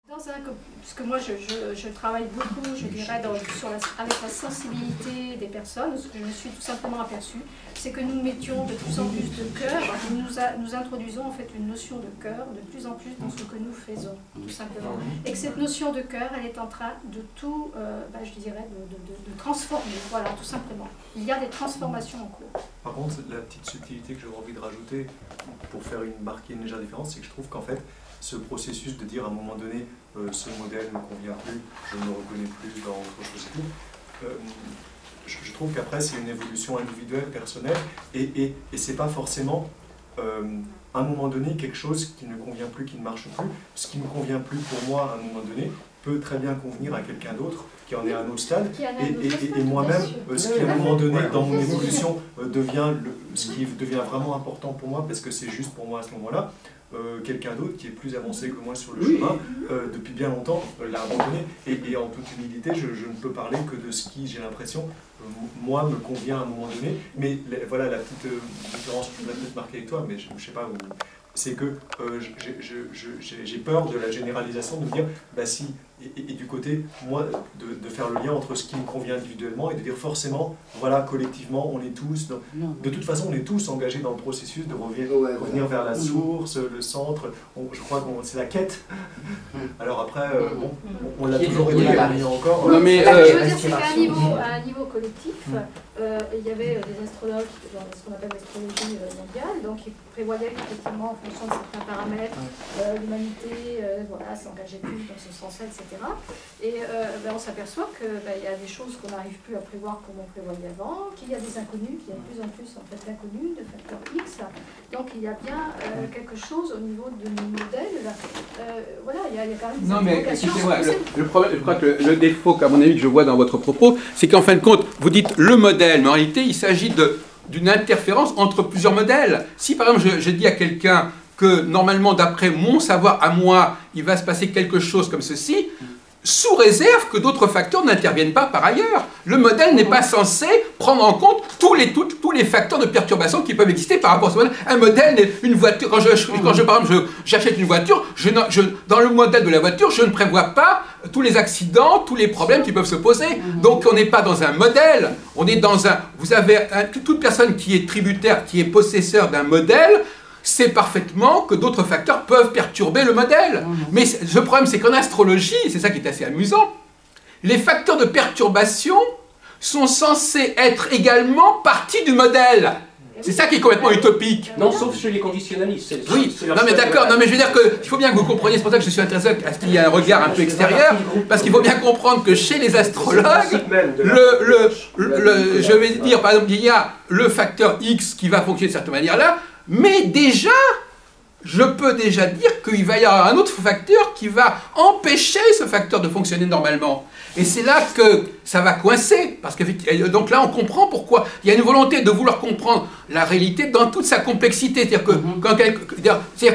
Puisque moi je travaille beaucoup, je dirais, avec la sensibilité des personnes, ce que je me suis tout simplement aperçu, c'est que nous mettions de plus en plus de cœur, nous introduisons en fait une notion de cœur de plus en plus dans ce que nous faisons, tout simplement. Et que cette notion de cœur, elle est en train de tout, je dirais, de transformer, voilà, tout simplement. Il y a des transformations en cours. Par contre, la petite subtilité que j'aurais envie de rajouter, pour marquer une légère différence, c'est que je trouve qu'en fait, ce processus de dire à un moment donné ce modèle ne convient plus, je ne le reconnais plus dans autre chose et tout, je trouve qu'après c'est une évolution individuelle, personnelle, et c'est pas forcément à un moment donné quelque chose qui ne convient plus, qui ne marche plus. Ce qui ne convient plus pour moi à un moment donné peut très bien convenir à quelqu'un d'autre qui en est à un autre stade, et moi-même, ce qui à un moment donné dans mon évolution ce qui devient vraiment important pour moi, parce que c'est juste pour moi à ce moment-là, quelqu'un d'autre qui est plus avancé que moi sur le chemin, depuis bien longtemps, l'a abandonné. Et en toute humilité, je ne peux parler que de ce qui, j'ai l'impression, moi, me convient à un moment donné. Mais voilà, la petite différence, je peux peut-être marquer avec toi, mais je ne sais pas où. C'est que j'ai peur de la généralisation, de me dire, bah si, et du côté, moi, de faire le lien entre ce qui me convient individuellement et de dire forcément, voilà, collectivement, on est tous, de toute façon, on est tous engagés dans le processus de revenir vers la source, le centre, je crois que c'est la quête. Alors après, bon, on l'a toujours été, mais encore... Non, mais, je veux dire, c'est qu'à un niveau collectif, il y avait des astrologues dans ce qu'on appelle l'astrologie mondiale, donc ils prévoyaient qu'effectivement, en fonction de certains paramètres, l'humanité voilà, s'engageait plus dans ce sens-là, etc. Et on s'aperçoit qu'il y a des choses qu'on n'arrive plus à prévoir comme on prévoyait avant, qu'il y a des inconnus, qu'il y a de plus en plus en fait, d'inconnus, de facteurs X. Donc il y a bien quelque chose au niveau de nos modèles. Voilà, il y a quand même des interrogations. Le problème, je crois que le défaut, qu'à mon avis, que je vois dans votre propos, c'est qu'en fin de compte, vous dites le modèle, mais en réalité, il s'agit d'une interférence entre plusieurs modèles. Si par exemple, je dis à quelqu'un que normalement, d'après mon savoir à moi, il va se passer quelque chose comme ceci, sous réserve que d'autres facteurs n'interviennent pas par ailleurs. Le modèle n'est pas censé prendre en compte tous les facteurs de perturbation qui peuvent exister par rapport à ce modèle. Un modèle, une voiture, quand par exemple j'achète une voiture, dans le modèle de la voiture, je ne prévois pas tous les accidents, tous les problèmes qui peuvent se poser. Donc on n'est pas dans un modèle, on est dans un... Vous avez toute personne qui est tributaire, qui est possesseur d'un modèle, sait parfaitement que d'autres facteurs peuvent perturber le modèle. Mais le problème, c'est qu'en astrologie, c'est ça qui est assez amusant, les facteurs de perturbation sont censés être également partie du modèle. C'est ça qui est complètement utopique. Non, sauf chez les conditionnalistes. Oui, non mais d'accord, non mais je veux dire qu'il faut bien que vous compreniez, c'est pour ça que je suis intéressé à ce qu'il y ait un regard un peu extérieur, parce qu'il faut bien comprendre que chez les astrologues, je vais dire par exemple, il y a le facteur X qui va fonctionner de cette manière-là, mais déjà, je peux déjà dire qu'il va y avoir un autre facteur qui va empêcher ce facteur de fonctionner normalement. Et c'est là que ça va coincer. Parce que, donc là, on comprend pourquoi. Il y a une volonté de vouloir comprendre la réalité dans toute sa complexité. C'est-à-dire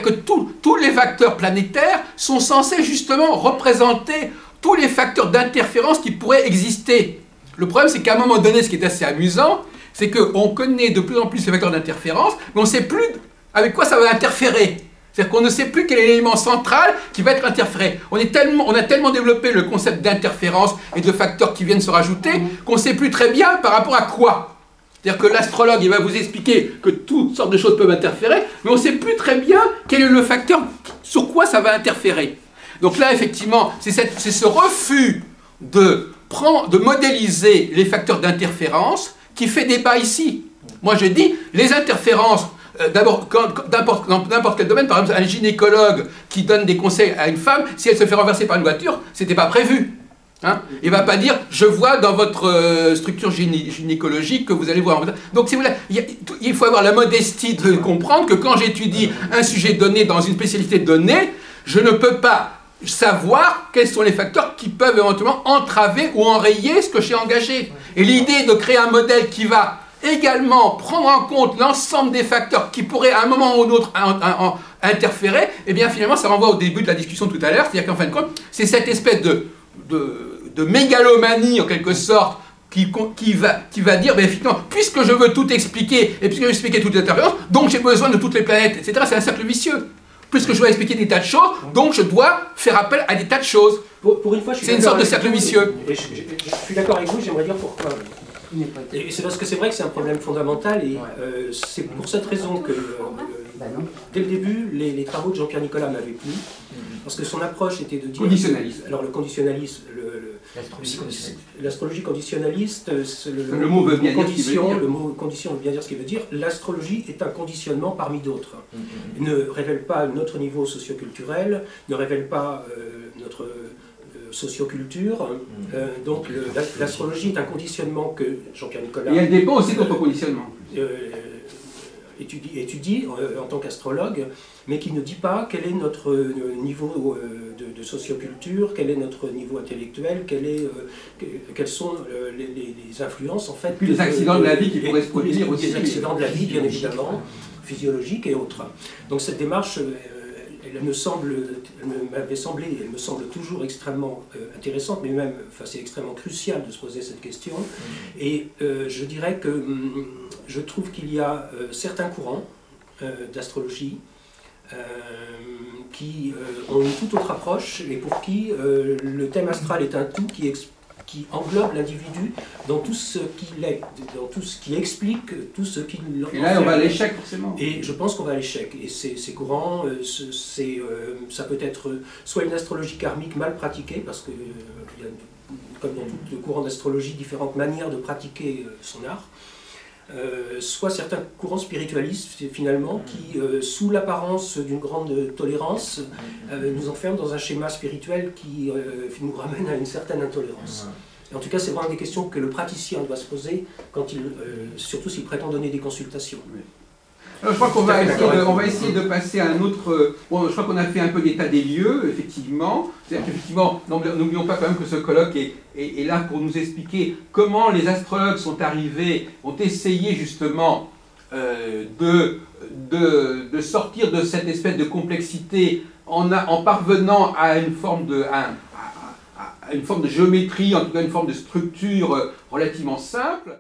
que tous les facteurs planétaires sont censés justement représenter tous les facteurs d'interférence qui pourraient exister. Le problème, c'est qu'à un moment donné, ce qui est assez amusant, c'est qu'on connaît de plus en plus ces facteurs d'interférence, mais on ne sait plus avec quoi ça va interférer. C'est-à-dire qu'on ne sait plus quel est l'élément central qui va être interféré. On a tellement développé le concept d'interférence et de facteurs qui viennent se rajouter qu'on ne sait plus très bien par rapport à quoi. C'est-à-dire que l'astrologue, il va vous expliquer que toutes sortes de choses peuvent interférer, mais on ne sait plus très bien quel est le facteur sur quoi ça va interférer. Donc là, effectivement, c'est ce refus de modéliser les facteurs d'interférence qui fait débat ici. Moi, je dis, les interférences, d'abord, dans n'importe quel domaine, par exemple, un gynécologue qui donne des conseils à une femme, si elle se fait renverser par une voiture, ce n'était pas prévu. Hein, il ne va pas dire, je vois dans votre structure gynécologique que vous allez voir. Donc, si vous voulez, il faut avoir la modestie de comprendre que quand j'étudie un sujet donné dans une spécialité donnée, je ne peux pas savoir quels sont les facteurs qui peuvent éventuellement entraver ou enrayer ce que j'ai engagé. Et l'idée de créer un modèle qui va également prendre en compte l'ensemble des facteurs qui pourraient à un moment ou un autre interférer, et bien finalement ça renvoie au début de la discussion tout à l'heure, c'est-à-dire qu'en fin de compte, c'est cette espèce de mégalomanie en quelque sorte qui va dire, ben, effectivement, puisque je veux tout expliquer, et puisque je veux expliquer toutes les interférences, donc j'ai besoin de toutes les planètes, etc. C'est un cercle vicieux. puisque je dois expliquer des tas de choses, donc je dois faire appel à des tas de choses. Pour une fois, je suis C'est une sorte de cercle vicieux. Je suis d'accord avec vous, j'aimerais dire pourquoi. Et c'est parce que c'est vrai que c'est un problème fondamental, et c'est pour cette raison que, dès le début, les travaux de Jean-Pierre Nicolas m'avaient plu, parce que son approche était de dire... Conditionnalisme. Alors le conditionnalisme, l'astrologie conditionnaliste, le mot veut bien dire ce qu'il veut dire. Le mot condition veut bien dire ce qu'il veut dire. L'astrologie est un conditionnement parmi d'autres. Il ne révèle pas notre niveau socioculturel, ne révèle pas notre socioculture. Donc l'astrologie est un conditionnement que Jean-Pierre Nicolas... Et elle dépend aussi de notre conditionnement. Étudie en tant qu'astrologue, mais qui ne dit pas quel est notre niveau de socioculture, quel est notre niveau intellectuel, quelles sont les influences en fait. Puis les accidents de la vie qui pourraient se produire aussi. Les accidents de la vie, bien évidemment, physiologiques et autres. Donc cette démarche, elle me semble toujours extrêmement intéressante, mais même, enfin, c'est extrêmement crucial de se poser cette question. Et je dirais que je trouve qu'il y a certains courants d'astrologie qui ont une toute autre approche, et pour qui le thème astral est un tout qui englobe l'individu dans tout ce qu'il est, dans tout ce qui explique tout ce qu'il... Et là, on va à l'échec, forcément. Et je pense qu'on va à l'échec. Et ces courants, ça peut être soit une astrologie karmique mal pratiquée, parce que, comme dans tout le courant d'astrologie, différentes manières de pratiquer son art, soit certains courants spiritualistes, finalement, qui, sous l'apparence d'une grande tolérance, nous enferment dans un schéma spirituel qui nous ramène à une certaine intolérance. Et en tout cas, c'est vraiment des questions que le praticien doit se poser, surtout s'il prétend donner des consultations. Alors, je crois qu'on va essayer de passer à un autre... Bon, je crois qu'on a fait un peu l'état des lieux, effectivement. C'est-à-dire qu'effectivement, n'oublions pas quand même que ce colloque est là pour nous expliquer comment les astrologues sont arrivés, ont essayé justement de sortir de cette espèce de complexité en parvenant à une forme de géométrie, en tout cas une forme de structure relativement simple.